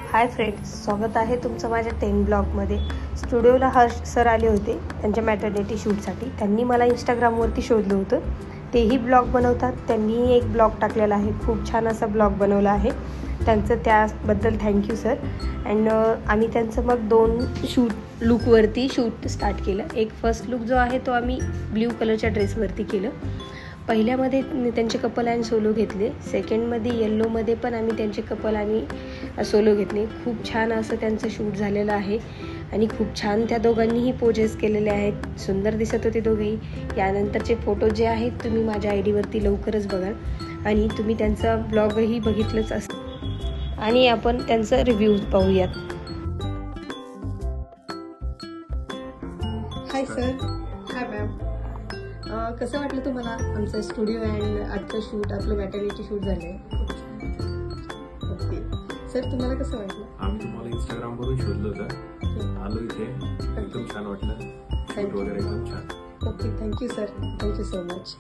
Hi friends, स्वागत आहे तुमचं माझ्या 10 ब्लॉगमध्ये। स्टुडिओला हर्ष सर आले होते त्यांच्या मॅटर्निटी शूटसाठी। त्यांनी मला इंस्टाग्रामवरती शोधलं होतं। तेही ब्लॉग बनवतात, त्यांनीही एक ब्लॉग टाकलेला आहे, खूप छान असा ब्लॉग बनवला आहे त्यांचं, त्याबद्दल थँक्यू सर। अँड आम्ही त्यांचं मग 2 लुकवरती शूट स्टार्ट केलं। एक फर्स्ट लुक जो आहे तो आम्ही ब्ल्यू कलरच्या ड्रेसवरती केलं। पहिल्यामध्ये त्यांचे कपल आणि सोलो घेतले, सेकंडमध्ये येल्लोमध्ये पण आम्ही त्यांचे कपल आणि सोलो घेतले। खूप छान असं त्यांचं शूट झालेलं आहे आणि खूप छान त्या दोघांनीही पोजेस केलेले आहेत, सुंदर दिसत होते दोघेही। यानंतरचे फोटो जे आहेत तुम्ही माझ्या आय डीवरती लवकरच बघाल आणि तुम्ही त्यांचा ब्लॉगही बघितलंच असेल। आणि आपण त्यांचं रिव्ह्यूज पाहूयात। Hi sir. Hi ma'am. कसं वाटलं तुम्हाला आमचं स्टुडिओ अँड आजचं शूट, आपलं मॅटर्निटी शूट झालं? ओके सर, तुम्हाला कसं वाटलं? आम्ही तुम्हाला इंस्टाग्रामवरून शोधलं होतं, आलो इथे, एकदम छान वाटलं, शूट वगैरे एकदम छान। Okay, thank you sir, thank you so much.